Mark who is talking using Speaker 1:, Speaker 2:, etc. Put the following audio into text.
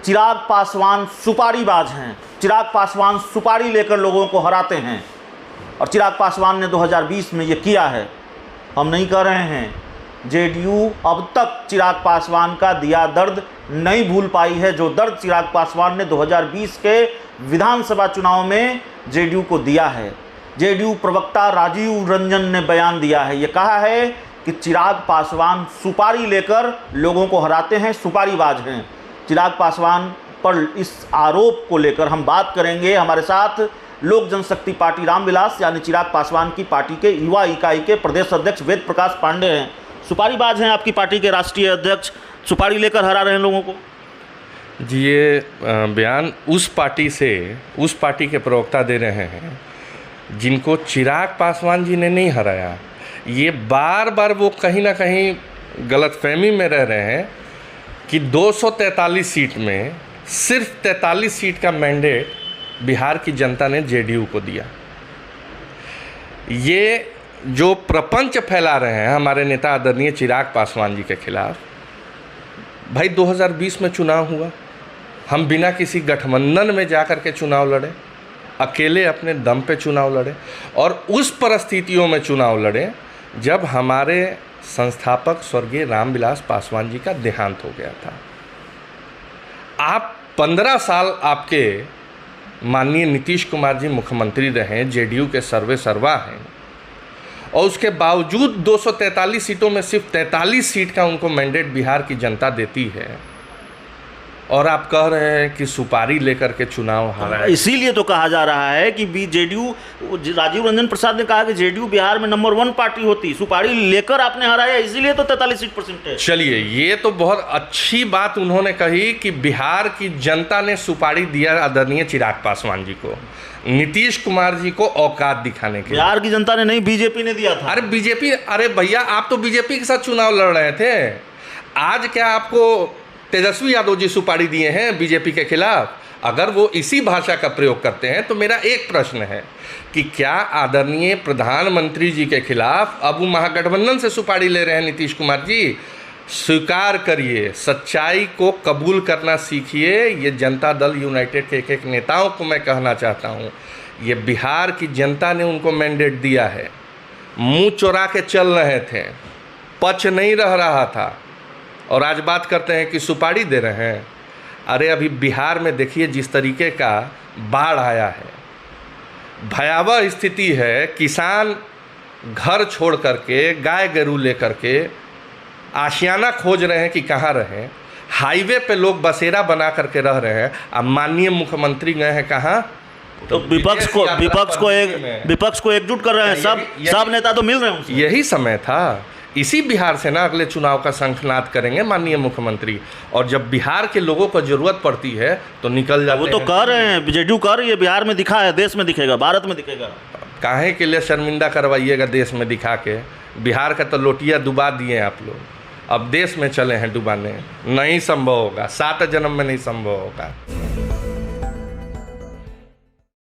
Speaker 1: चिराग पासवान सुपारीबाज हैं, चिराग पासवान सुपारी लेकर लोगों को हराते हैं और चिराग पासवान ने 2020 में ये किया है। हम नहीं कह रहे हैं, जेडीयू अब तक चिराग पासवान का दिया दर्द नहीं भूल पाई है, जो दर्द चिराग पासवान ने 2020 के विधानसभा चुनाव में जेडीयू को दिया है। जेडीयू प्रवक्ता राजीव रंजन ने बयान दिया है, ये कहा है कि चिराग पासवान सुपारी लेकर लोगों को हराते हैं, सुपारीबाज हैं। चिराग पासवान पर इस आरोप को लेकर हम बात करेंगे। हमारे साथ लोक जनशक्ति पार्टी रामविलास यानी चिराग पासवान की पार्टी के युवा इकाई के प्रदेश अध्यक्ष वेद प्रकाश पांडे हैं। सुपारीबाज हैं आपकी पार्टी के राष्ट्रीय अध्यक्ष, सुपारी लेकर हरा रहे हैं लोगों को।
Speaker 2: जी, ये बयान उस पार्टी के प्रवक्ता दे रहे हैं जिनको चिराग पासवान जी ने नहीं हराया। ये बार बार वो कहीं ना कहीं गलतफहमी में रह रहे हैं कि 243 सीट में सिर्फ 43 सीट का मैंडेट बिहार की जनता ने जेडीयू को दिया। ये जो प्रपंच फैला रहे हैं हमारे नेता आदरणीय चिराग पासवान जी के खिलाफ, भाई 2020 में चुनाव हुआ, हम बिना किसी गठबंधन में जा कर के चुनाव लड़े, अकेले अपने दम पे चुनाव लड़े और उस परिस्थितियों में चुनाव लड़े जब हमारे संस्थापक स्वर्गीय रामविलास पासवान जी का देहांत हो गया था। आप 15 साल आपके माननीय नीतीश कुमार जी मुख्यमंत्री रहे, जेडीयू के सर्वे सर्वा हैं और उसके बावजूद 243 सीटों में सिर्फ 43 सीट का उनको मैंडेट बिहार की जनता देती है और आप कह रहे हैं कि सुपारी लेकर के चुनाव हारा।
Speaker 1: इसीलिए तो कहा जा रहा है कि जेडीयू, राजीव रंजन प्रसाद ने कहा कि जेडीयू बिहार में नंबर 1 पार्टी होती, सुपारी लेकर आपने हराया, इसीलिए तो 43% है।
Speaker 2: चलिए, ये तो बहुत अच्छी बात उन्होंने कही कि बिहार की जनता ने सुपारी दिया आदरणीय चिराग पासवान जी को, नीतीश कुमार जी को औकात दिखाने के।
Speaker 1: बिहार की जनता ने नहीं, बीजेपी ने दिया था।
Speaker 2: अरे बीजेपी, अरे भैया आप तो बीजेपी के साथ चुनाव लड़ रहे थे। आज क्या आपको तेजस्वी यादव जी सुपारी दिए हैं बीजेपी के खिलाफ? अगर वो इसी भाषा का प्रयोग करते हैं तो मेरा एक प्रश्न है कि क्या आदरणीय प्रधानमंत्री जी के खिलाफ अब वो महागठबंधन से सुपारी ले रहे हैं नीतीश कुमार जी? स्वीकार करिए, सच्चाई को कबूल करना सीखिए। ये जनता दल यूनाइटेड के एक नेताओं को मैं कहना चाहता हूँ, ये बिहार की जनता ने उनको मैंडेट दिया है, मुँह चुरा के चल रहे थे, पच नहीं रहा था और आज बात करते हैं कि सुपारी दे रहे हैं। अरे अभी बिहार में देखिए जिस तरीके का बाढ़ आया है, भयावह स्थिति है। किसान घर छोड़ करके, गाय गरू लेकर के आशियाना खोज रहे हैं कि कहाँ रहें। हाईवे पे लोग बसेरा बना करके रह रहे हैं। अब माननीय मुख्यमंत्री गए हैं कहाँ?
Speaker 1: तो विपक्ष को एकजुट कर रहे हैं, सब नेता तो मिल रहे हैं।
Speaker 2: यही समय था, इसी बिहार से ना अगले चुनाव का शंखनाद करेंगे माननीय मुख्यमंत्री। और जब बिहार के लोगों को जरूरत पड़ती है तो निकल जाते हैं।
Speaker 1: वो तो कह रहे हैं, जेडीयू कह रही है बिहार में दिखा है, देश में दिखेगा, भारत में दिखेगा।
Speaker 2: काहे के लिए शर्मिंदा करवाइएगा देश में दिखा के? बिहार का तो लोटिया डुबा दिए आप लोग, अब देश में चले हैं डुबाने। नहीं संभव होगा, 7 जन्म में नहीं संभव होगा।